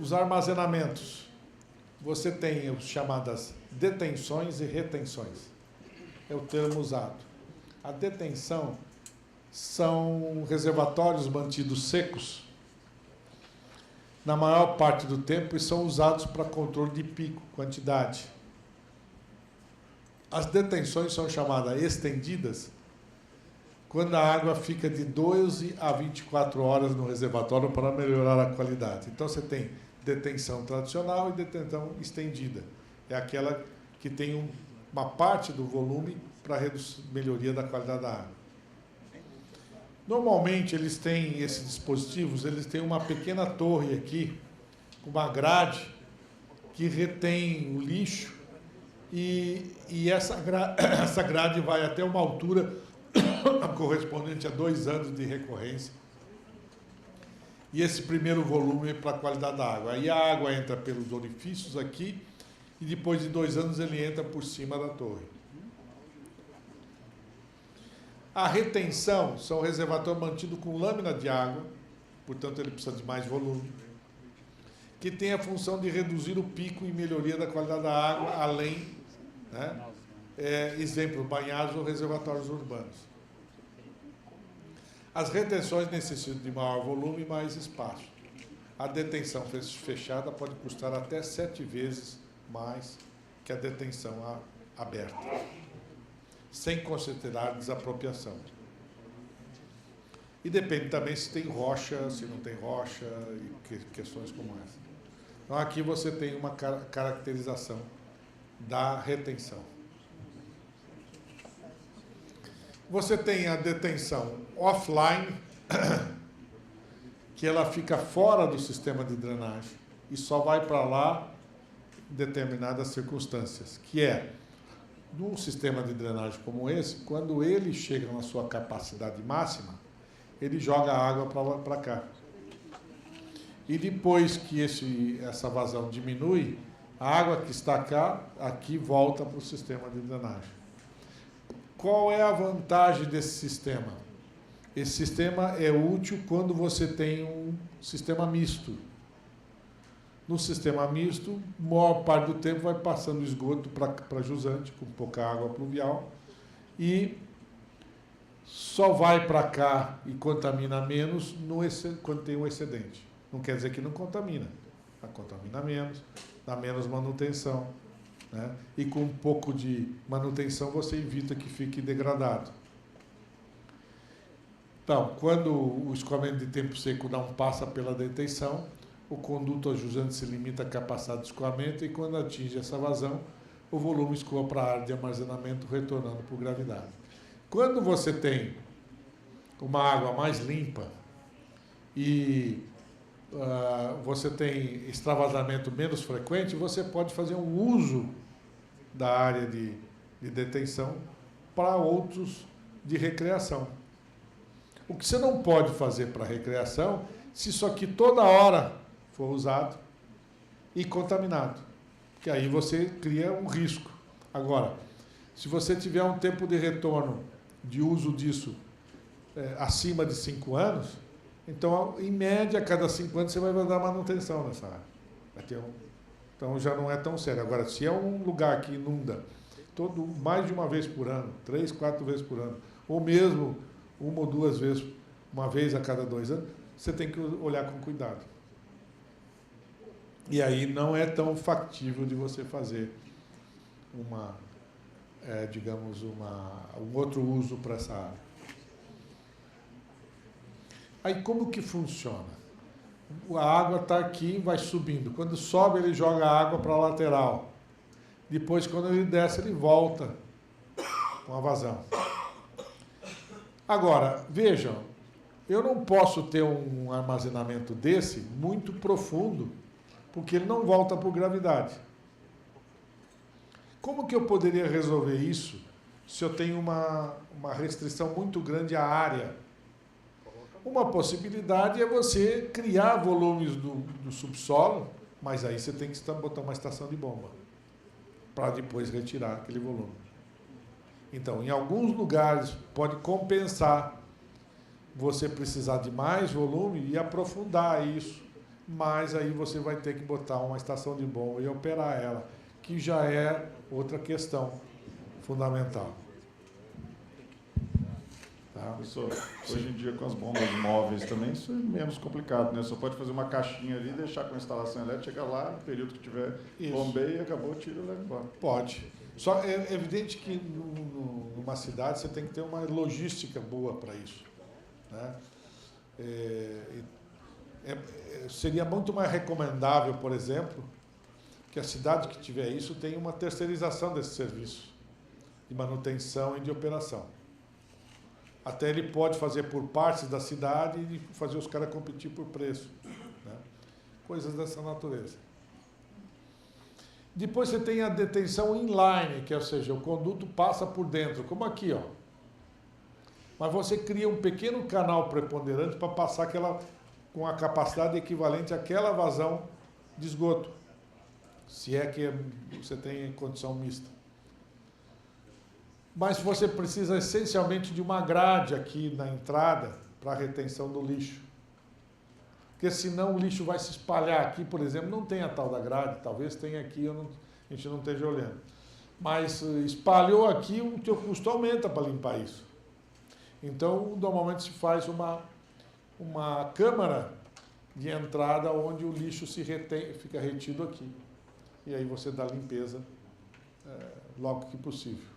Os armazenamentos. Você tem as chamadas detenções e retenções. É o termo usado. A detenção são reservatórios mantidos secos na maior parte do tempo e são usados para controle de pico, quantidade. As detenções são chamadas estendidas quando a água fica de 12 a 24 horas no reservatório para melhorar a qualidade. Então, você tem detenção tradicional e detenção estendida. É aquela que tem uma parte do volume para melhoria da qualidade da água. Normalmente, eles têm, esses dispositivos, eles têm uma pequena torre aqui, uma grade, que retém o lixo, e essa grade vai até uma altura correspondente a 2 anos de recorrência. E esse primeiro volume é para a qualidade da água. Aí a água entra pelos orifícios aqui, e depois de 2 anos ele entra por cima da torre. A retenção são reservatórios mantidos com lâmina de água, portanto ele precisa de mais volume, que tem a função de reduzir o pico e melhoria da qualidade da água, além, né, exemplo, banhados ou reservatórios urbanos. As retenções necessitam de maior volume e mais espaço. A detenção fechada pode custar até 7 vezes mais que a detenção aberta, sem considerar desapropriação. E depende também se tem rocha, se não tem rocha, e questões como essa. Então, aqui você tem uma caracterização da retenção. Você tem a detenção offline, que ela fica fora do sistema de drenagem e só vai para lá em determinadas circunstâncias, que é, num sistema de drenagem como esse, quando ele chega na sua capacidade máxima, ele joga a água para cá. E depois que essa vazão diminui, a água que está aqui volta para o sistema de drenagem. Qual é a vantagem desse sistema? Esse sistema é útil quando você tem um sistema misto. No sistema misto, a maior parte do tempo vai passando o esgoto para jusante, com pouca água pluvial, e só vai para cá e contamina menos quando tem um excedente. Não quer dizer que não contamina, mas contamina menos, dá menos manutenção, né? E com um pouco de manutenção você evita que fique degradado. Então, quando o escoamento de tempo seco não passa pela detenção, o conduto a jusante se limita à capacidade de escoamento e quando atinge essa vazão, o volume escoa para a área de armazenamento, retornando por gravidade. Quando você tem uma água mais limpa e você tem extravasamento menos frequente, você pode fazer um uso da área de detenção para outros de recreação. O que você não pode fazer para recreação, se isso aqui toda hora for usado e contaminado, porque aí você cria um risco. Agora, se você tiver um tempo de retorno de uso disso acima de 5 anos, então, em média, a cada 5 anos você vai dar manutenção nessa área. Então, já não é tão sério. Agora, se é um lugar que inunda mais de uma vez por ano, 3, 4 vezes por ano, ou mesmo 1 ou 2 vezes, uma vez a cada 2 anos, você tem que olhar com cuidado. E aí não é tão factível de você fazer um outro uso para essa área. Aí como que funciona? A água está aqui, vai subindo. Quando sobe, ele joga a água para a lateral. Depois, quando ele desce, ele volta com a vazão. Agora, vejam, eu não posso ter um armazenamento desse muito profundo, porque ele não volta por gravidade. Como que eu poderia resolver isso se eu tenho uma restrição muito grande à área? Uma possibilidade é você criar volumes do subsolo, mas aí você tem que botar uma estação de bomba para depois retirar aquele volume. Então, em alguns lugares, pode compensar você precisar de mais volume e aprofundar isso. mas aí você vai ter que botar uma estação de bomba e operar ela, que já é outra questão fundamental. Tá? Professor, hoje em dia com as bombas móveis também isso é menos complicado, né? Só pode fazer uma caixinha ali, deixar com a instalação elétrica, chega lá, no período que tiver bombeia, acabou, tira e leva embora. Pode. Só é evidente que numa cidade você tem que ter uma logística boa para isso, né? Seria muito mais recomendável, por exemplo, que a cidade que tiver isso tenha uma terceirização desse serviço de manutenção e de operação. Até ele pode fazer por partes da cidade e fazer os caras competir por preço, né? Coisas dessa natureza. Depois você tem a detenção inline, que é, ou seja, o conduto passa por dentro, como aqui, ó. Mas você cria um pequeno canal preponderante para passar com a capacidade equivalente àquela vazão de esgoto, se é que você tem condição mista. Mas você precisa essencialmente de uma grade aqui na entrada para a retenção do lixo. Porque senão o lixo vai se espalhar aqui, por exemplo, não tem a tal da grade, talvez tenha aqui, a gente não esteja olhando. Mas espalhou aqui, o teu custo aumenta para limpar isso. Então, normalmente se faz uma câmara de entrada onde o lixo se retém, fica retido aqui. E aí você dá limpeza logo que possível.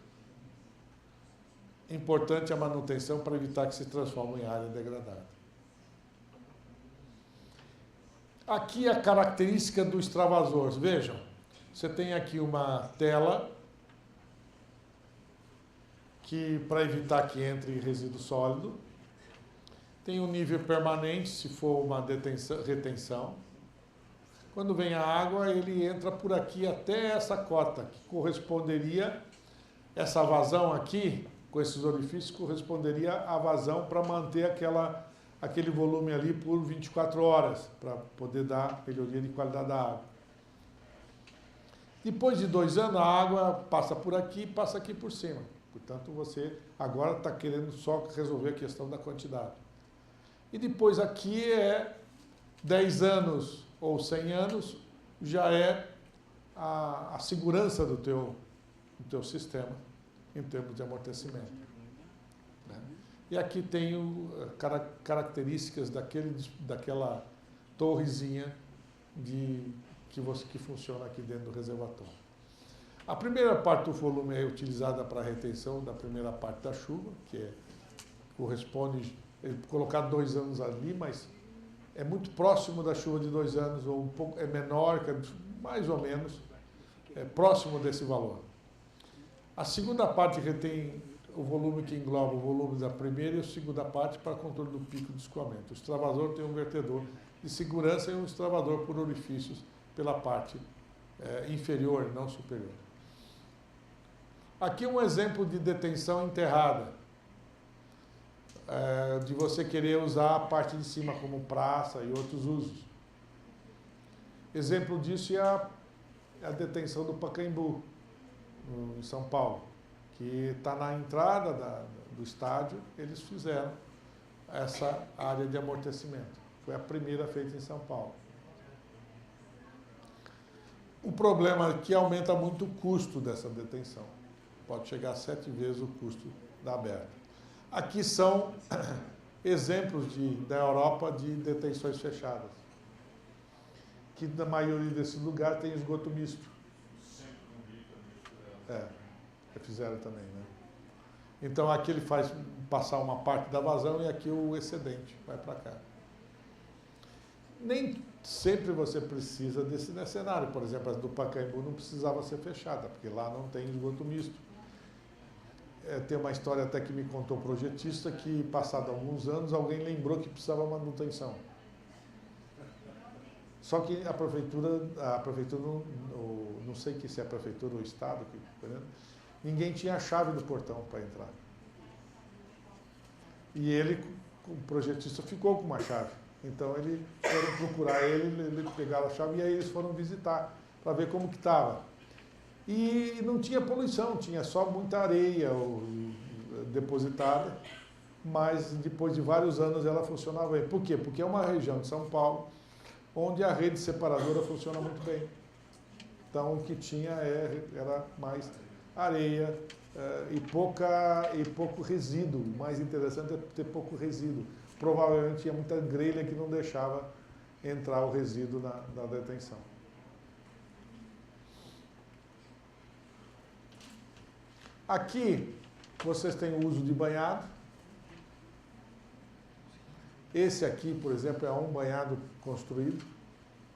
Importante a manutenção para evitar que se transforme em área degradada. Aqui a característica do extravasor. Vejam, você tem aqui uma tela que, para evitar que entre resíduo sólido, tem um nível permanente, se for uma retenção. Quando vem a água, ele entra por aqui até essa cota, que corresponderia, essa vazão aqui, com esses orifícios, corresponderia à vazão para manter aquele volume ali por 24 horas, para poder dar melhoria de qualidade da água. Depois de 2 anos, a água passa por aqui e passa aqui por cima. Portanto, você agora está querendo só resolver a questão da quantidade. E depois aqui 10 anos ou 100 anos, já é a segurança do teu sistema, em termos de amortecimento. Né? E aqui tem características daquela torrezinha que funciona aqui dentro do reservatório. A primeira parte do volume é utilizada para a retenção da primeira parte da chuva, que corresponde, colocar 2 anos ali, mas é muito próximo da chuva de 2 anos, ou um pouco, é menor, mais ou menos, próximo desse valor. A segunda parte retém o volume que engloba o volume da primeira e a segunda parte para controle do pico de escoamento. O extravasor tem um vertedor de segurança e um extravador por orifícios pela parte inferior, não superior. Aqui um exemplo de detenção enterrada, de você querer usar a parte de cima como praça e outros usos. Exemplo disso é a detenção do Pacaembu, em São Paulo, que está na entrada do estádio, eles fizeram essa área de amortecimento. Foi a primeira feita em São Paulo. O problema é que aumenta muito o custo dessa detenção. Pode chegar a 7 vezes o custo da aberta. Aqui são exemplos da Europa de detenções fechadas, que na maioria desses lugares tem esgoto misto. Fizeram também, né? Então aqui ele faz passar uma parte da vazão e aqui o excedente vai para cá. Nem sempre você precisa desse cenário. Por exemplo, a do Pacaembu não precisava ser fechada, porque lá não tem esgoto misto. Tem uma história até que me contou o projetista que, passado alguns anos, alguém lembrou que precisava manutenção. Só que a prefeitura não sei se é a prefeitura ou o Estado, ninguém tinha a chave do portão para entrar. E ele, o projetista, ficou com uma chave. Então, eles foram procurar ele pegaram a chave e aí eles foram visitar para ver como que estava. E não tinha poluição, tinha só muita areia depositada, mas depois de vários anos ela funcionava bem. Por quê? Porque é uma região de São Paulo onde a rede separadora funciona muito bem. Então, o que tinha era mais areia e pouco resíduo. O mais interessante é ter pouco resíduo. Provavelmente tinha muita grelha que não deixava entrar o resíduo na detenção. Aqui, vocês têm o uso de banhado. Esse aqui, por exemplo, é um banhado construído.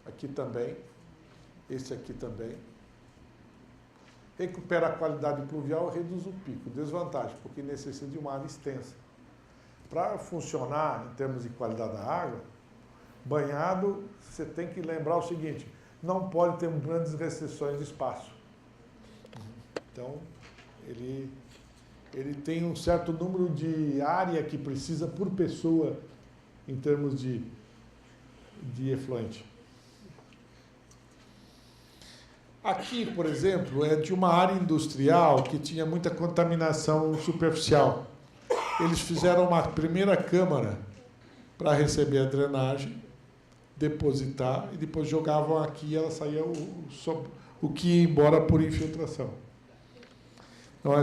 Aqui também. Esse aqui também. Recupera a qualidade pluvial e reduz o pico. Desvantagem, porque necessita de uma área extensa. Para funcionar em termos de qualidade da água, banhado, você tem que lembrar o seguinte, não pode ter grandes restrições de espaço. Então, ele tem um certo número de área que precisa por pessoa em termos de efluente. Aqui, por exemplo, é de uma área industrial que tinha muita contaminação superficial. Eles fizeram uma primeira câmara para receber a drenagem, depositar, e depois jogavam aqui e ela saía o que ia embora por infiltração. Então,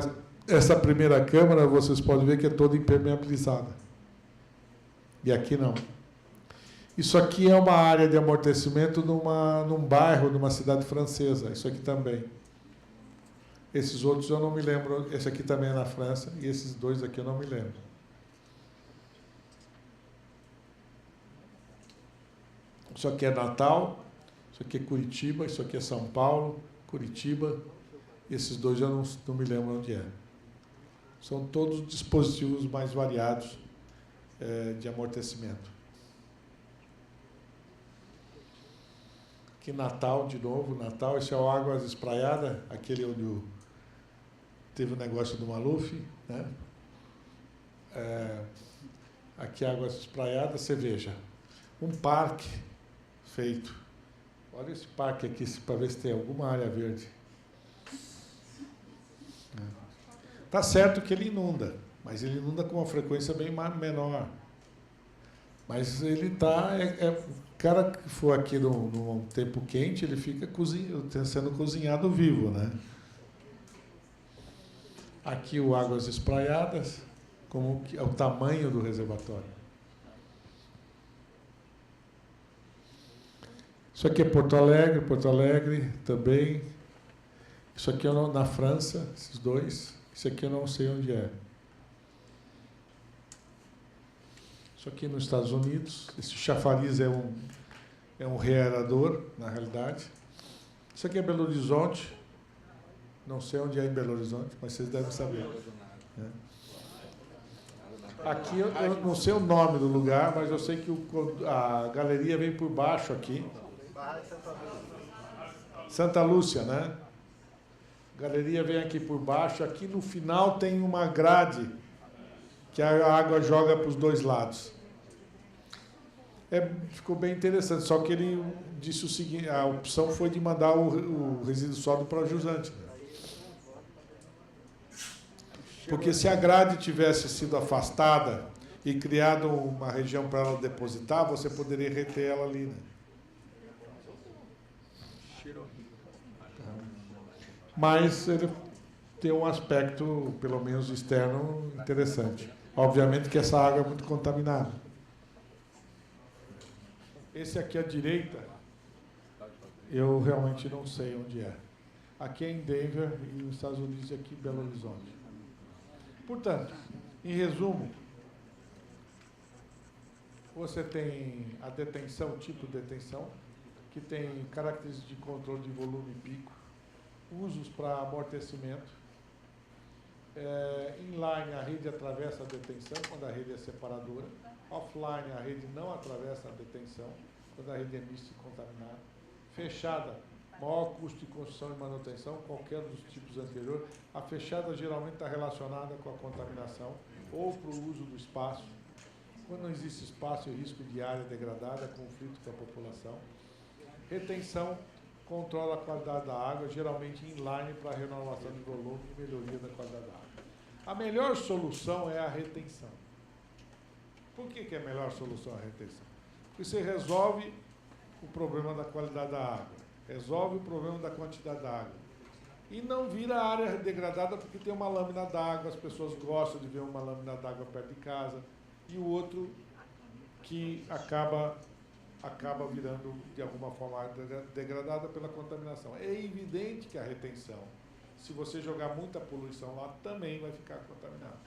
essa primeira câmara, vocês podem ver que é toda impermeabilizada. E aqui não. Isso aqui é uma área de amortecimento num bairro, numa cidade francesa. Isso aqui também. Esses outros eu não me lembro. Esse aqui também é na França. E esses dois aqui eu não me lembro. Isso aqui é Natal. Isso aqui é Curitiba. Isso aqui é São Paulo. Curitiba. Esses dois eu não me lembro onde é. São todos dispositivos mais variados de amortecimento. Aqui Natal, de novo, Natal, esse é o Águas Espraiadas, aquele onde teve o negócio do Maluf, né? Aqui Águas Espraiadas, você veja, um parque feito. Olha esse parque aqui, para ver se tem alguma área verde. Tá certo que ele inunda, mas ele inunda com uma frequência bem menor. Mas ele está... o cara que for aqui num tempo quente, ele fica sendo cozinhado vivo, né? Aqui o Águas Espraiadas, como é o tamanho do reservatório. Isso aqui é Porto Alegre também. Isso aqui é na França, esses dois. Isso aqui eu não sei onde é. Isso aqui nos Estados Unidos. Esse chafariz é um reaerador, na realidade. Isso aqui é Belo Horizonte. Não sei onde é em Belo Horizonte, mas vocês devem saber. Aqui eu não sei o nome do lugar, mas eu sei que a galeria vem por baixo aqui. Santa Lúcia, né? A galeria vem aqui por baixo. Aqui no final tem uma grade que a água joga para os dois lados. Ficou bem interessante, só que ele disse o seguinte, a opção foi de mandar o resíduo sólido para o jusante. Porque se a grade tivesse sido afastada e criado uma região para ela depositar, você poderia reter ela ali, né? Mas ele tem um aspecto, pelo menos externo, interessante. Obviamente que essa água é muito contaminada. Esse aqui à direita, eu realmente não sei onde é. Aqui é em Denver, e nos Estados Unidos, e aqui em Belo Horizonte. Portanto, em resumo, você tem a detenção, tipo de detenção, que tem características de controle de volume e pico, usos para amortecimento. Inline, a rede atravessa a detenção, quando a rede é separadora. Offline, a rede não atravessa a detenção, quando a rede é mista e contaminada. Fechada, maior custo de construção e manutenção, qualquer dos tipos anteriores. A fechada geralmente está relacionada com a contaminação ou para o uso do espaço. Quando não existe espaço e risco de área degradada, conflito com a população. Retenção, controla a qualidade da água, geralmente inline para renovação de volume e melhoria da qualidade da água. A melhor solução é a retenção. Por que é a melhor solução a retenção? Porque você resolve o problema da qualidade da água, resolve o problema da quantidade da água. E não vira área degradada porque tem uma lâmina d'água, as pessoas gostam de ver uma lâmina d'água perto de casa, e o outro que acaba virando, de alguma forma, degradada pela contaminação. É evidente que a retenção, se você jogar muita poluição lá, também vai ficar contaminada.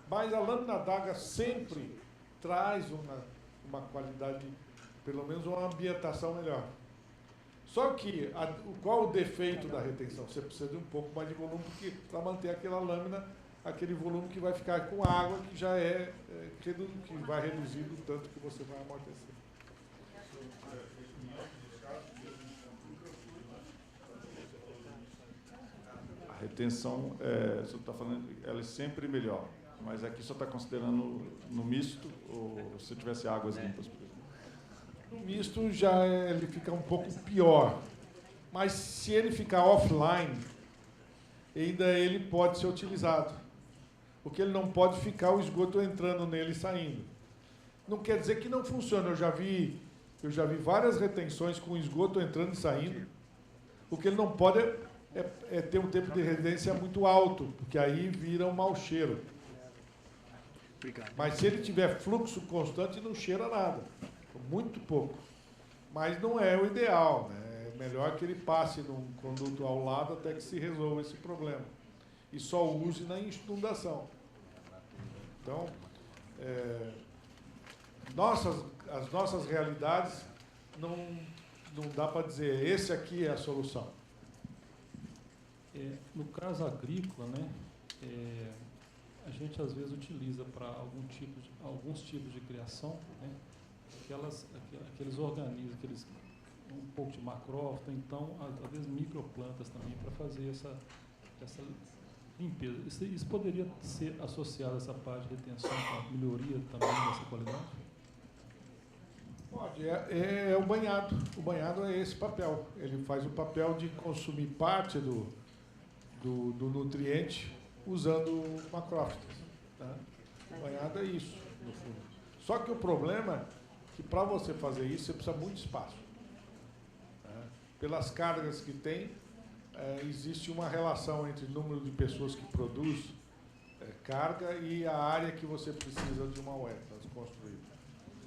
Mas a lâmina d'água sempre traz uma qualidade, pelo menos uma ambientação melhor. Só que, qual o defeito da retenção? Você precisa de um pouco mais de volume para manter aquela lâmina, aquele volume que vai ficar com água, que já que vai reduzir o tanto que você vai amortecer. A retenção, você está falando, ela é sempre melhor, mas aqui só está considerando no misto, ou se tivesse águas limpas, por exemplo? No misto ele fica um pouco pior, mas se ele ficar offline, ainda ele pode ser utilizado. Porque ele não pode ficar o esgoto entrando nele e saindo. Não quer dizer que não funciona. Eu já vi várias retenções com esgoto entrando e saindo. O que ele não pode é ter um tempo de residência muito alto, porque aí vira um mau cheiro. Mas se ele tiver fluxo constante, não cheira nada. Muito pouco. Mas não é o ideal, né? É melhor que ele passe num conduto ao lado até que se resolva esse problema. E só use na inundação. Então, as nossas realidades não dá para dizer, esse aqui é a solução. No caso agrícola, né, a gente às vezes utiliza para alguns tipos de criação, né, aqueles organismos, um pouco de macrófita, então, às vezes microplantas também, para fazer essa limpeza. Isso poderia ser associado a essa parte de retenção, com a melhoria também dessa qualidade? Pode, é o banhado. O banhado é esse papel. Ele faz o papel de consumir parte do nutriente usando macrófitas. Tá? O banhado é isso, no fundo. Só que o problema é que para você fazer isso, você precisa muito espaço. Tá? Pelas cargas que tem, existe uma relação entre o número de pessoas que produz carga e a área que você precisa de uma UET construída.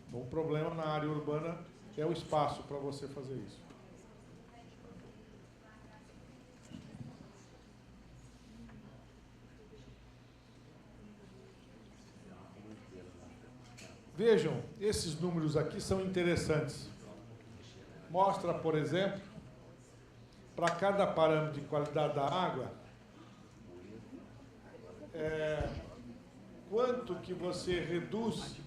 Então, o problema na área urbana é o espaço para você fazer isso. Vejam, esses números aqui são interessantes. Mostra, por exemplo, para cada parâmetro de qualidade da água, quanto que você reduz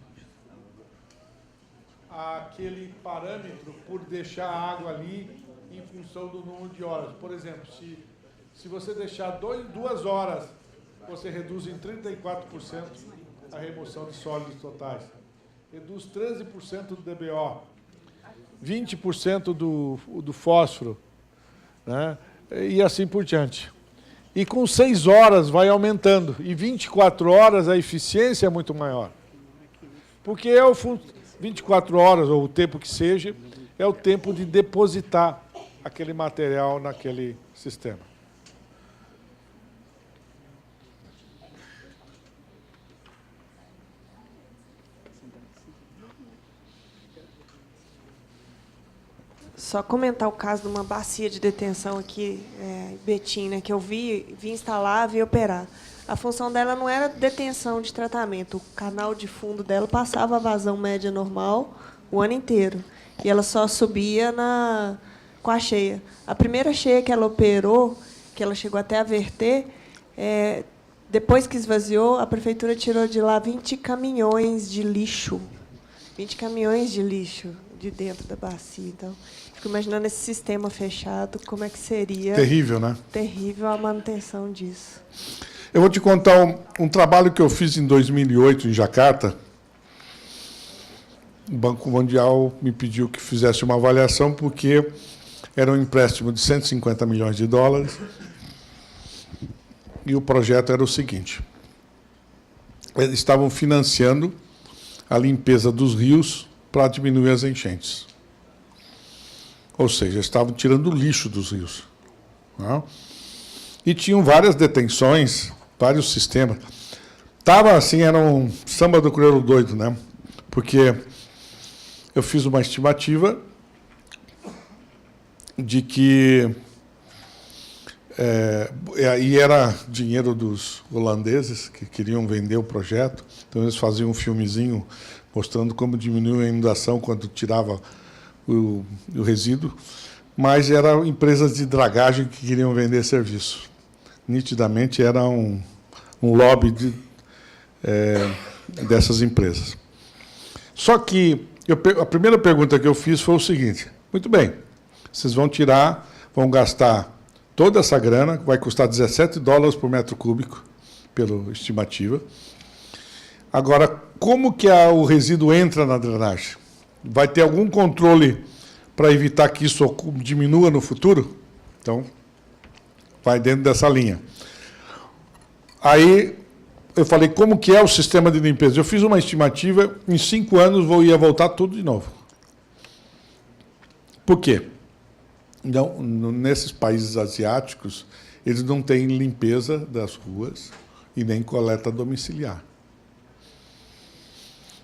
aquele parâmetro por deixar a água ali em função do número de horas. Por exemplo, se você deixar 2 horas, você reduz em 34% a remoção de sólidos totais. Reduz 13% do DBO, 20% do fósforo, né? E assim por diante. E com 6 horas vai aumentando, e 24 horas a eficiência é muito maior. Porque 24 horas, ou o tempo que seja, é o tempo de depositar aquele material naquele sistema. Só comentar o caso de uma bacia de detenção aqui, em Betim, né, que eu vi instalar, vi operar. A função dela não era detenção de tratamento. O canal de fundo dela passava a vazão média normal o ano inteiro. E ela só subia com a cheia. A primeira cheia que ela operou, que ela chegou até a verter, depois que esvaziou, a prefeitura tirou de lá 20 caminhões de lixo. 20 caminhões de lixo de dentro da bacia. Então, fico imaginando esse sistema fechado, como é que seria... Terrível, né? Terrível a manutenção disso. Eu vou te contar um trabalho que eu fiz em 2008, em Jacarta. O Banco Mundial me pediu que fizesse uma avaliação, porque era um empréstimo de 150 milhões de dólares. E o projeto era o seguinte. Eles estavam financiando a limpeza dos rios para diminuir as enchentes. Ou seja, estavam tirando lixo dos rios. Né? E tinham várias detenções, vários sistemas. Tava assim, era um samba do crioulo doido, né? Porque eu fiz uma estimativa de que e era dinheiro dos holandeses que queriam vender o projeto, então eles faziam um filmezinho mostrando como diminuiu a inundação quando tirava o resíduo, mas eram empresas de dragagem que queriam vender serviço. Nitidamente era um lobby dessas empresas. Só que a primeira pergunta que eu fiz foi o seguinte: muito bem, vocês vão gastar toda essa grana, que vai custar $17 por metro cúbico, pela estimativa. Agora, como que o resíduo entra na drenagem? Vai ter algum controle para evitar que isso diminua no futuro? Então, vai dentro dessa linha. Aí, eu falei, como que é o sistema de limpeza? Eu fiz uma estimativa, em 5 anos ia voltar tudo de novo. Por quê? Então, nesses países asiáticos, eles não têm limpeza das ruas e nem coleta domiciliar.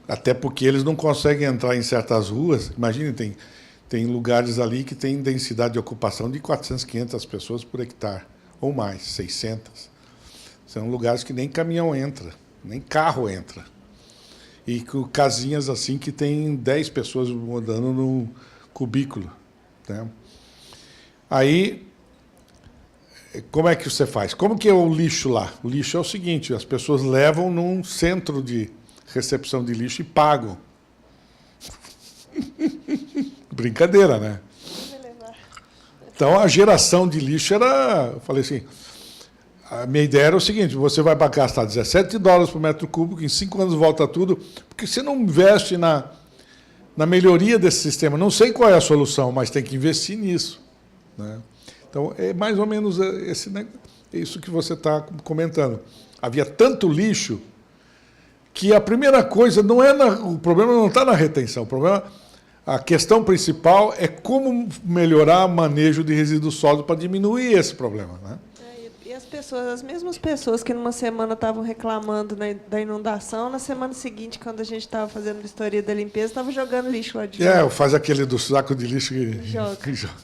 Até porque eles não conseguem entrar em certas ruas. Imagine, tem lugares ali que tem densidade de ocupação de 400, 500 pessoas por hectare, ou mais, 600. São lugares que nem caminhão entra, nem carro entra. E com casinhas assim que tem 10 pessoas andando no cubículo, né? Aí, como é que você faz? Como que é o lixo lá? O lixo é o seguinte, as pessoas levam num centro de recepção de lixo e pagam. Brincadeira, né? Então, a geração de lixo era... Eu falei assim, a minha ideia era o seguinte, você vai gastar $17 por metro cúbico, em 5 anos volta tudo, porque você não investe na melhoria desse sistema. Não sei qual é a solução, mas tem que investir nisso. Né? Então, é mais ou menos isso que você está comentando. Havia tanto lixo que a primeira coisa não é o problema não está na retenção. A questão principal é como melhorar o manejo de resíduos sólidos para diminuir esse problema. Né? E as mesmas pessoas que numa semana estavam reclamando da inundação, na semana seguinte, quando a gente estava fazendo a vistoria da limpeza, estavam jogando lixo lá de dentro. Faz aquele do saco de lixo que joga.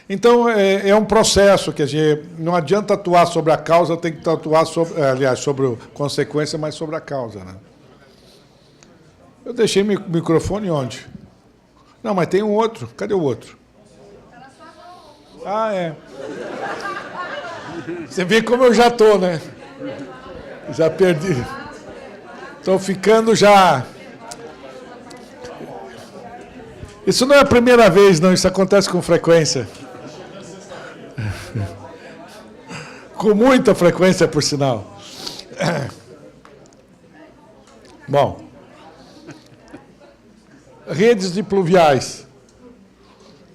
Então, é um processo que a gente não adianta atuar sobre a causa, tem que atuar sobre a consequência, mas sobre a causa. Né? Eu deixei meu microfone onde? Não, mas tem um outro. Cadê o outro? Você vê como eu já estou, né? Já perdi. Estou ficando já... Isso não é a primeira vez, não. Isso acontece com frequência. Com muita frequência, por sinal. Bom. Redes de pluviais.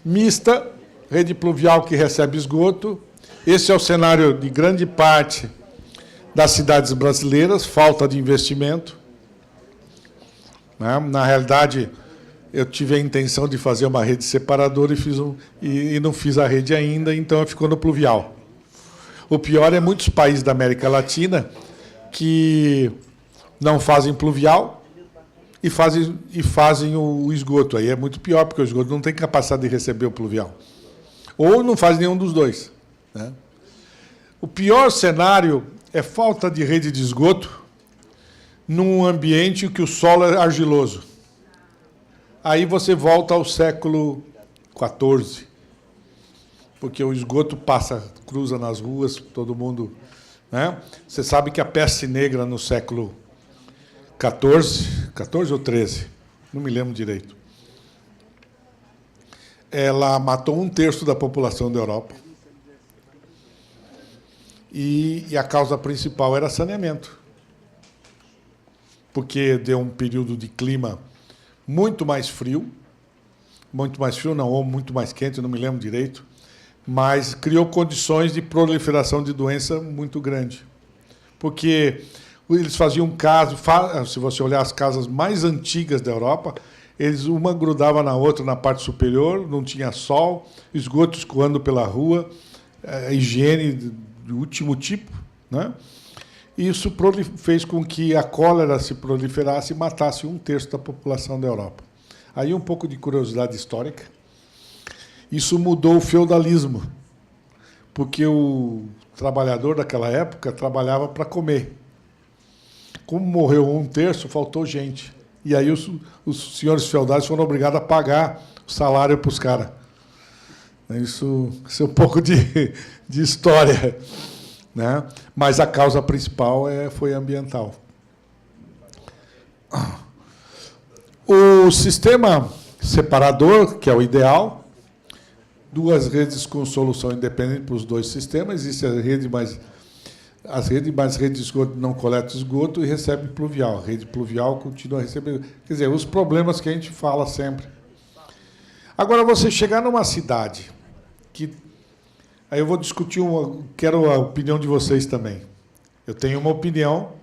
Mista, rede pluvial que recebe esgoto. Esse é o cenário de grande parte das cidades brasileiras, falta de investimento. Na realidade... Eu tive a intenção de fazer uma rede separadora e não fiz a rede ainda, então ficou no pluvial. O pior é muitos países da América Latina que não fazem pluvial e fazem o esgoto. Aí é muito pior, porque o esgoto não tem capacidade de receber o pluvial. Ou não faz nenhum dos dois. Né? O pior cenário é falta de rede de esgoto num ambiente em que o solo é argiloso. Aí você volta ao século XIV, porque o esgoto cruza nas ruas, todo mundo... Né? Você sabe que a peste negra no século XIV ou XIII, não me lembro direito, ela matou 1/3 da população da Europa. E a causa principal era saneamento, porque deu um período de clima muito mais frio não, ou muito mais quente, não me lembro direito, mas criou condições de proliferação de doença muito grande. Porque Eles faziam se você olhar as casas mais antigas da Europa, uma grudava na outra na parte superior, não tinha sol, esgoto escoando pela rua, higiene do último tipo, né? Isso fez com que a cólera se proliferasse e matasse 1/3 da população da Europa. Aí um pouco de curiosidade histórica. Isso mudou o feudalismo, porque o trabalhador daquela época trabalhava para comer. Como morreu 1/3, faltou gente. E aí os senhores feudais foram obrigados a pagar o salário para os caras. Isso é um pouco de história, né? Mas a causa principal foi ambiental. O sistema separador, que é o ideal, 2 redes com solução independente para os 2 sistemas. Existe as redes de esgoto não coletam esgoto e recebem pluvial. A rede pluvial continua recebendo. Quer dizer, os problemas que a gente fala sempre. Agora, você chegar numa cidade que... Aí eu vou discutir quero a opinião de vocês também. Eu tenho uma opinião,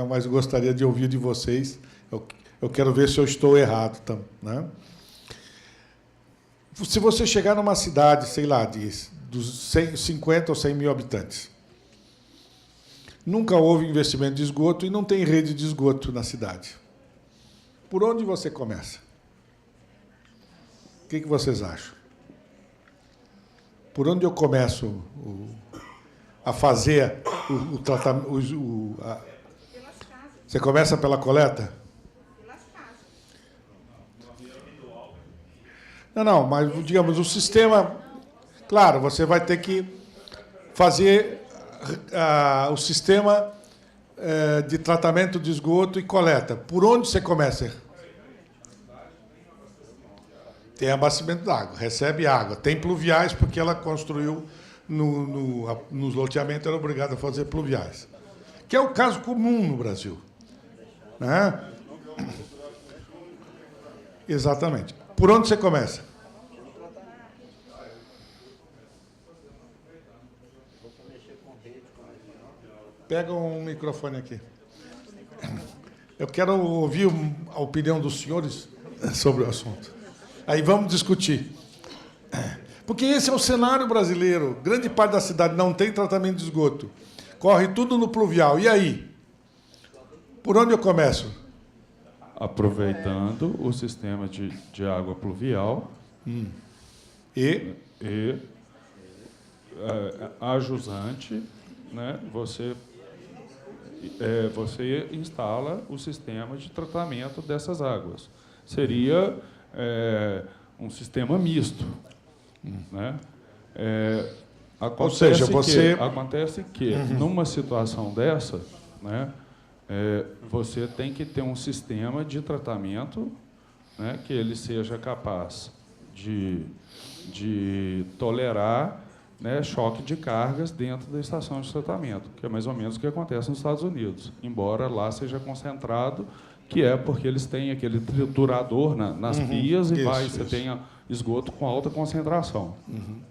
mas gostaria de ouvir de vocês. Eu quero ver se eu estou errado, né? Se você chegar numa cidade, sei lá, dos 50 ou 100 mil habitantes, nunca houve investimento de esgoto e não tem rede de esgoto na cidade. Por onde você começa? O que vocês acham? Por onde eu começo a fazer o tratamento? Você começa pela coleta? Pelas casas. Não, mas, digamos, o sistema... Claro, você vai ter que fazer o sistema de tratamento de esgoto e coleta. Por onde você começa? Tem abastecimento d'água, recebe água. Tem pluviais, porque ela construiu nos loteamentos, era obrigada a fazer pluviais. Que é o caso comum no Brasil. Né? Exatamente. Por onde você começa? Pega um microfone aqui. Eu quero ouvir a opinião dos senhores sobre o assunto. Aí vamos discutir. Porque esse é o cenário brasileiro. Grande parte da cidade não tem tratamento de esgoto. Corre tudo no pluvial. E aí? Por onde eu começo? Aproveitando o sistema de água pluvial E a jusante, né? Você instala o sistema de tratamento dessas águas. Seria um sistema misto, né? Ou seja, Acontece que numa situação dessa, né, você tem que ter um sistema de tratamento, né, que ele seja capaz de tolerar, né, choque de cargas dentro da estação de tratamento, que é mais ou menos o que acontece nos Estados Unidos, embora lá seja concentrado, que é porque eles têm aquele triturador nas pias e você tenha esgoto com alta concentração.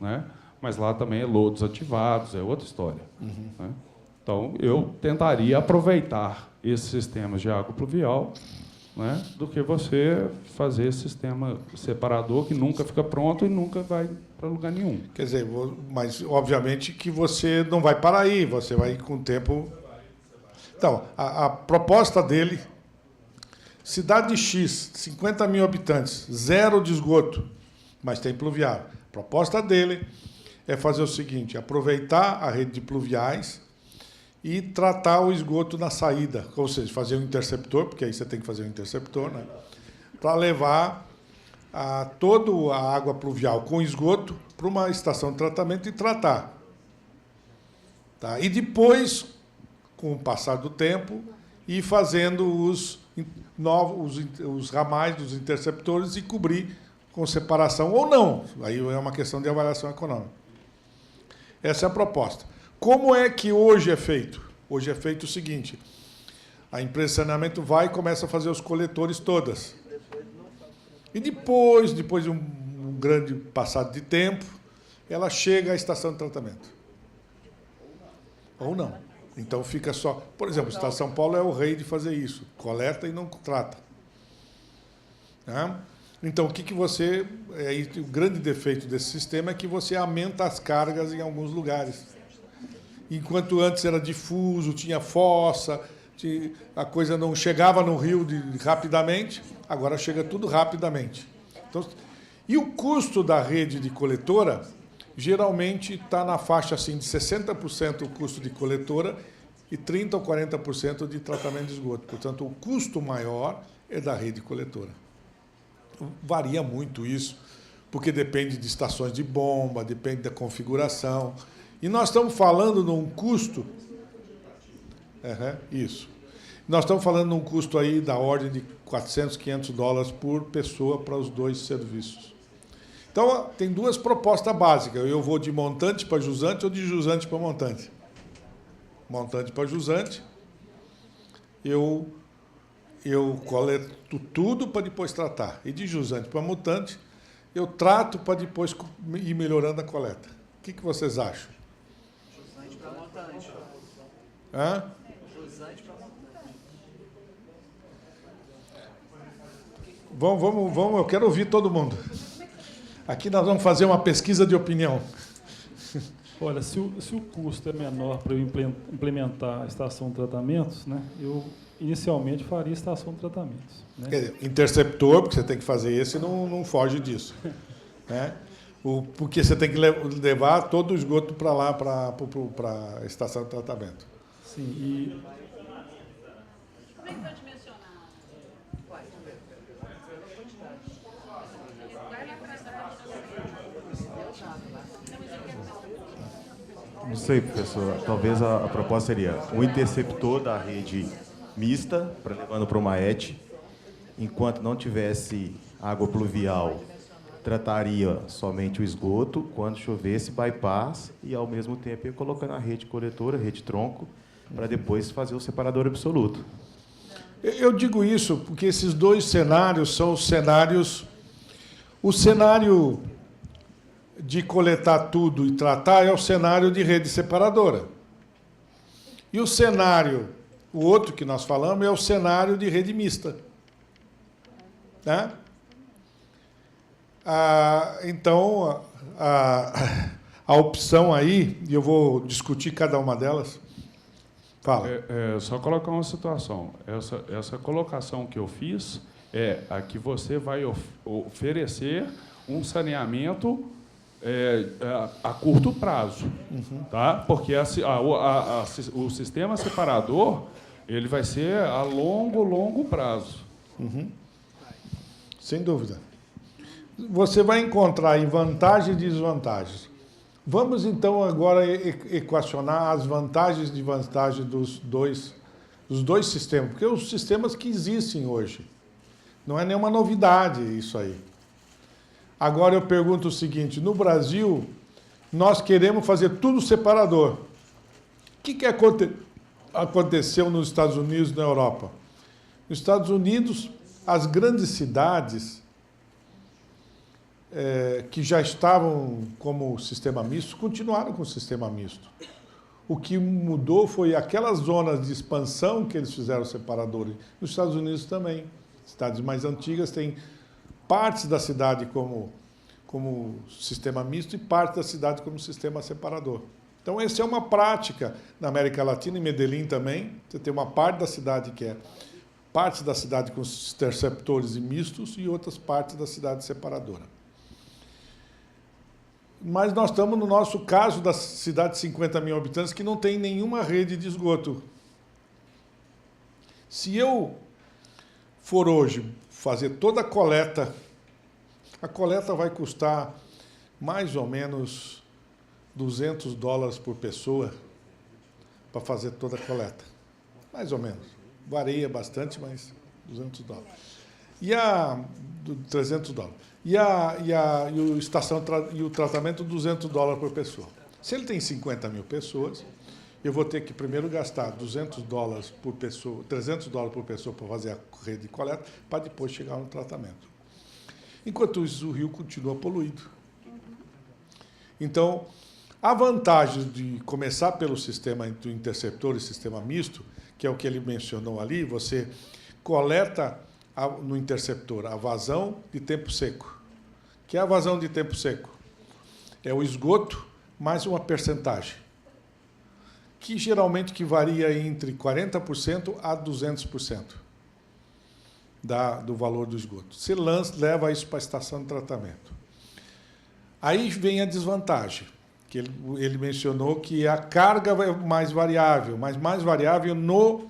Né? Mas lá também é lodos ativados, é outra história. Né? Então, eu tentaria aproveitar esses sistemas de água pluvial, né, do que você fazer esse sistema separador que nunca fica pronto e nunca vai para lugar nenhum. Quer dizer, mas obviamente que você não vai parar aí, você vai com o tempo... Então, a proposta dele, cidade X, 50 mil habitantes, 0 de esgoto, mas tem pluvial. A proposta dele é fazer o seguinte, aproveitar a rede de pluviais e tratar o esgoto na saída, ou seja, fazer um interceptor, porque aí você tem que fazer um interceptor, né, para levar toda a água pluvial com esgoto para uma estação de tratamento e tratar. Tá? E depois, com o passar do tempo, ir fazendo os ramais dos interceptores e cobrir com separação ou não. Aí é uma questão de avaliação econômica. Essa é a proposta. Como é que hoje é feito? Hoje é feito o seguinte, a empresa de saneamento vai e começa a fazer os coletores todas. E depois de um grande passado de tempo, ela chega à estação de tratamento. Ou não. Então fica só... Por exemplo, o Estado de São Paulo é o rei de fazer isso. Coleta e não trata. Tá? Então, o que você... o grande defeito desse sistema é que você aumenta as cargas em alguns lugares. Enquanto antes era difuso, tinha fossa, a coisa não chegava no rio rapidamente, agora chega tudo rapidamente. Então, e o custo da rede de coletora, geralmente está na faixa assim, de 60% o custo de coletora e 30% ou 40% de tratamento de esgoto. Portanto, o custo maior é da rede coletora. Varia muito isso, porque depende de estações de bomba, depende da configuração. E nós estamos falando num custo... isso. Nós estamos falando num custo aí da ordem de $400, $500 por pessoa para os dois serviços. Então, tem duas propostas básicas. Eu vou de montante para jusante ou de jusante para montante. Montante para jusante, eu coleto tudo para depois tratar. E de jusante para montante, eu trato para depois ir melhorando a coleta. O que vocês acham? Jusante para montante. Hã? Jusante para montante. Vamos, eu quero ouvir todo mundo. Aqui nós vamos fazer uma pesquisa de opinião. Olha, se o custo é menor para eu implementar a estação de tratamentos, né, eu inicialmente faria estação de tratamentos. Né? Quer dizer, interceptor, porque você tem que fazer esse, não foge disso. Né? Porque você tem que levar todo o esgoto para lá, para a estação de tratamento. Sim, e... Como é que pode mencionar? Não sei, professor. Talvez a proposta seria um interceptor da rede mista, levando para uma ET, enquanto não tivesse água pluvial, trataria somente o esgoto, quando chovesse, bypass, e ao mesmo tempo ia colocando a rede coletora, rede tronco, para depois fazer o separador absoluto. Eu digo isso porque esses dois cenários são os cenários... O cenário de coletar tudo e tratar é o cenário de rede separadora. E o cenário, o outro que nós falamos, é o cenário de rede mista. Né? Então, a opção aí, e eu vou discutir cada uma delas. Fala. Só colocar uma situação. Essa colocação que eu fiz é a que você vai oferecer um saneamento a curto prazo, tá? Porque o sistema separador ele vai ser a longo prazo. Sem dúvida. Você vai encontrar em vantagens e desvantagens. Vamos, então, agora equacionar as vantagens e desvantagens dos dois sistemas, porque os sistemas que existem hoje. Não é nenhuma novidade isso aí. Agora eu pergunto o seguinte, no Brasil, nós queremos fazer tudo separador. O que aconteceu nos Estados Unidos e na Europa? Nos Estados Unidos, as grandes cidades que já estavam como sistema misto, continuaram com o sistema misto. O que mudou foi aquelas zonas de expansão que eles fizeram separadores. Nos Estados Unidos também. Cidades mais antigas têm partes da cidade como sistema misto e parte da cidade como sistema separador. Então, essa é uma prática na América Latina, em Medellín também. Você tem uma parte da cidade que é parte da cidade com interceptores e mistos e outras partes da cidade separadora. Mas nós estamos no nosso caso da cidade de 50 mil habitantes que não tem nenhuma rede de esgoto. Se eu for hoje fazer toda a coleta vai custar mais ou menos $200 por pessoa para fazer toda a coleta. Mais ou menos. Varia bastante, mas $200. $300. E o tratamento, $200 por pessoa. Se ele tem 50 mil pessoas, eu vou ter que primeiro gastar $200 por pessoa, $300 por pessoa para fazer a rede de coleta, para depois chegar no tratamento. Enquanto isso, o rio continua poluído. Então, A vantagem de começar pelo sistema do interceptor e sistema misto, que é o que ele mencionou ali, você coleta no interceptor a vazão de tempo seco. O que é a vazão de tempo seco? É o esgoto mais uma percentagem, que geralmente que varia entre 40% a 200% do valor do esgoto. Você leva isso para a estação de tratamento. Aí vem a desvantagem, que ele mencionou que a carga é mais variável, mas mais variável no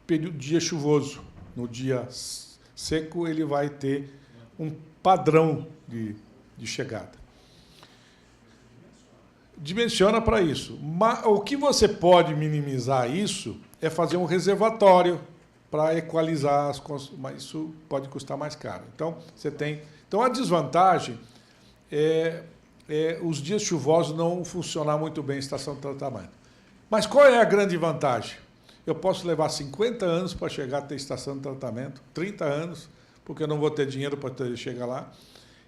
período dia chuvoso. No dia seco, ele vai ter um padrão de chegada. Dimensiona para isso. Mas o que você pode minimizar isso é fazer um reservatório para equalizar as contas, mas isso pode custar mais caro. Então, você tem. Então, a desvantagem é os dias chuvosos não funcionar muito bem a estação de tratamento. Mas qual é a grande vantagem? Eu posso levar 50 anos para chegar a ter estação de tratamento, 30 anos, porque eu não vou ter dinheiro para chegar lá.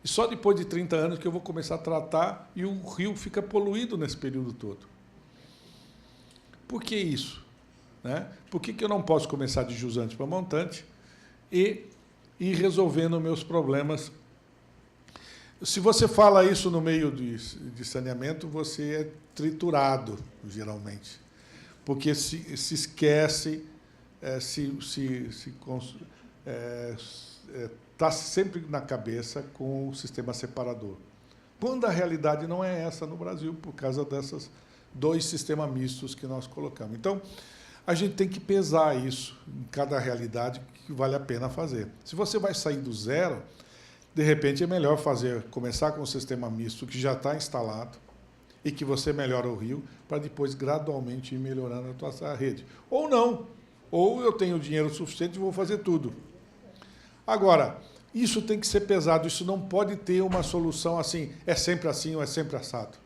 E só depois de 30 anos que eu vou começar a tratar e o rio fica poluído nesse período todo. Por que isso? Né? Por que eu não posso começar de jusante para montante e ir resolvendo meus problemas? Se você fala isso no meio de saneamento, você é triturado, geralmente. Porque se esquece, está sempre na cabeça com o sistema separador. Quando a realidade não é essa no Brasil, por causa desses 2 sistemas mistos que nós colocamos. Então, a gente tem que pesar isso em cada realidade que vale a pena fazer. Se você vai sair do zero, de repente é melhor começar com o sistema misto que já está instalado e que você melhora o rio para depois gradualmente ir melhorando a tua rede. Ou não. Ou eu tenho dinheiro suficiente e vou fazer tudo. Agora, isso tem que ser pesado, isso não pode ter uma solução assim, é sempre assim ou é sempre assado.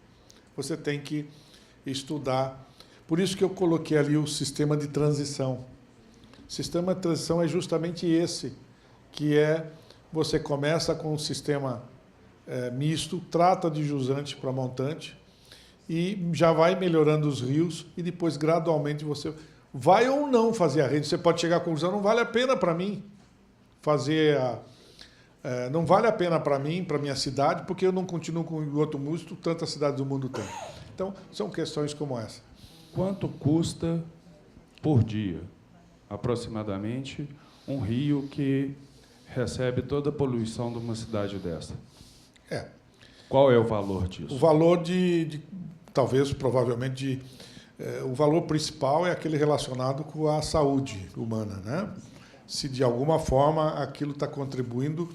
Você tem que estudar. Por isso que eu coloquei ali o sistema de transição. O sistema de transição é justamente esse, que você começa com um sistema misto, trata de jusante para montante, e já vai melhorando os rios, e depois, gradualmente, você vai ou não fazer a rede. Você pode chegar à conclusão, não vale a pena para mim fazer não vale a pena para mim, para a minha cidade, porque eu não continuo com o esgoto misto, tantas cidades do mundo têm. Então, são questões como essa. Quanto custa por dia, aproximadamente, um rio que recebe toda a poluição de uma cidade dessa? Qual é o valor disso? O valor talvez, provavelmente, o valor principal é aquele relacionado com a saúde humana, né? Se de alguma forma aquilo está contribuindo.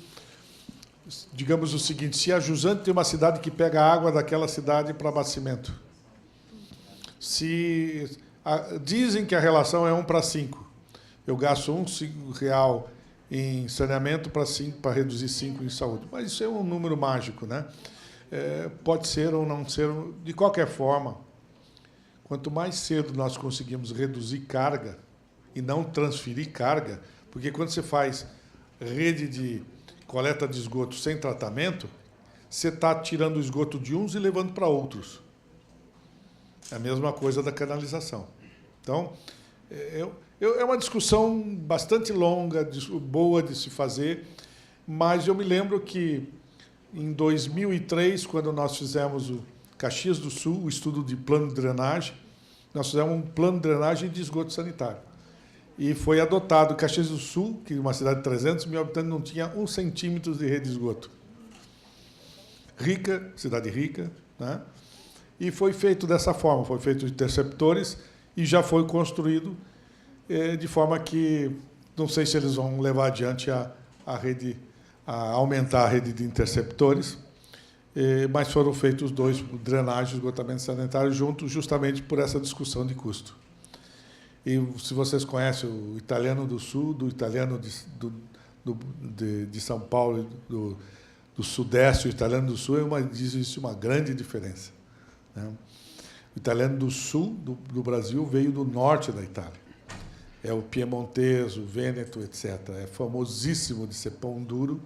Digamos o seguinte, se a Jusante tem uma cidade que pega a água daquela cidade para abastecimento, dizem que a relação é 1:5, eu gasto R$1 em saneamento para reduzir 5 em saúde. Mas isso é um número mágico, né? Pode ser ou não ser. De qualquer forma, quanto mais cedo nós conseguimos reduzir carga e não transferir carga, porque quando você faz rede de coleta de esgoto sem tratamento, você está tirando o esgoto de uns e levando para outros. É a mesma coisa da canalização. Então, é uma discussão bastante longa, boa de se fazer, mas eu me lembro que, em 2003, quando nós fizemos o Caxias do Sul, o estudo de plano de drenagem, nós fizemos um plano de drenagem de esgoto sanitário. E foi adotado Caxias do Sul, que é uma cidade de 300 mil habitantes, não tinha 1 centímetro de rede de esgoto. Rica, cidade rica, né? E foi feito dessa forma, foi feito interceptores e já foi construído de forma que, não sei se eles vão levar adiante a aumentar a rede de interceptores, mas foram feitos 2, drenagem e esgotamento sanitário, juntos justamente por essa discussão de custo. E se vocês conhecem o Italiano do Sul, do Italiano de São Paulo, do Sudeste, o Italiano do Sul, existe uma grande diferença, né? O Italiano do Sul do Brasil veio do norte da Itália. É o piemontês, o vêneto, etc. É famosíssimo de ser pão duro,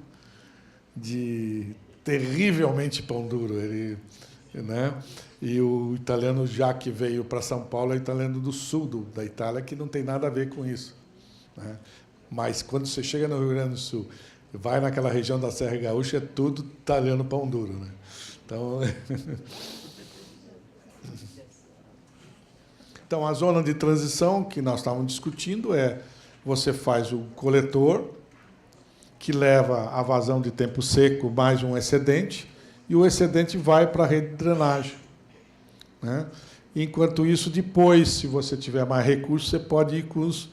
terrivelmente pão duro. né? E o italiano, já que veio para São Paulo, é italiano do sul da Itália, que não tem nada a ver com isso, né? Mas quando você chega no Rio Grande do Sul, vai naquela região da Serra Gaúcha, é tudo italiano pão duro, né? Então, então, a zona de transição que nós estávamos discutindo é: você faz o coletor, que leva a vazão de tempo seco mais um excedente, e o excedente vai para a rede de drenagem, né? Enquanto isso, depois, se você tiver mais recursos, você pode ir com os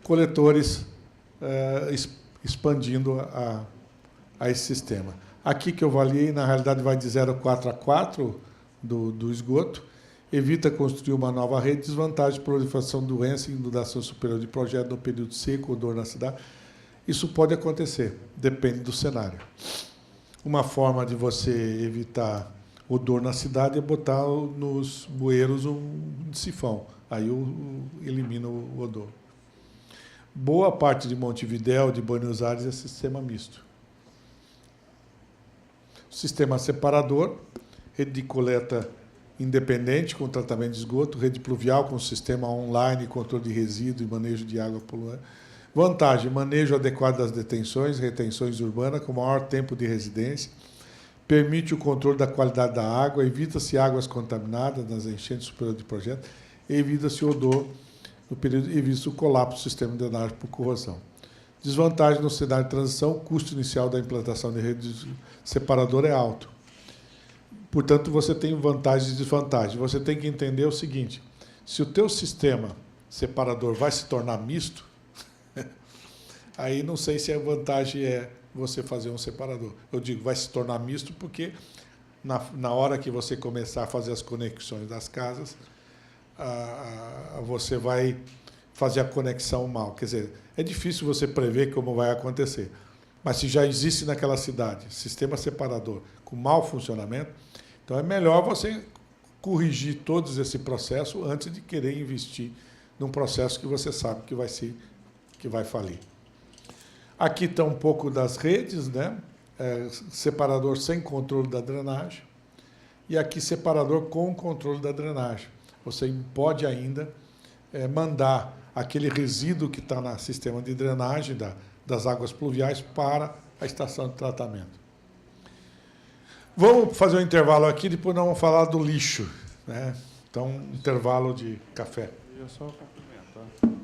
coletores expandindo a esse sistema. Aqui que eu avaliei, na realidade, vai de 0,4 a 4 do esgoto, evita construir uma nova rede, desvantagem de proliferação de doença e inundação superior de projeto no período seco ou dor na cidade. Isso pode acontecer, depende do cenário. Uma forma de você evitar odor na cidade é botar nos bueiros um sifão. Aí elimina o odor. Boa parte de Montevidéu, de Buenos Aires, é sistema misto. Sistema separador, rede de coleta independente com tratamento de esgoto, rede pluvial com sistema online, controle de resíduo e manejo de água poluente. Vantagem: manejo adequado das detenções, retenções urbanas com maior tempo de residência, permite o controle da qualidade da água, evita-se águas contaminadas nas enchentes superiores de projeto, evita-se odor no período, evita-se o colapso do sistema de drenagem por corrosão. Desvantagem no cenário de transição: o custo inicial da implantação de rede separadora é alto. Portanto, você tem vantagens e desvantagens. Você tem que entender o seguinte: se o teu sistema separador vai se tornar misto, aí não sei se a vantagem é você fazer um separador. Eu digo, vai se tornar misto porque na hora que você começar a fazer as conexões das casas, você vai fazer a conexão mal. Quer dizer, é difícil você prever como vai acontecer. Mas se já existe naquela cidade sistema separador com mau funcionamento, então é melhor você corrigir todo esse processo antes de querer investir num processo que você sabe que vai falir. Aqui está um pouco das redes, né? Separador sem controle da drenagem. E aqui separador com controle da drenagem. Você pode ainda mandar aquele resíduo que está no sistema de drenagem das águas pluviais para a estação de tratamento. Vamos fazer um intervalo aqui, depois nós vamos falar do lixo, né? Então, intervalo de café. Eu ia só complementar.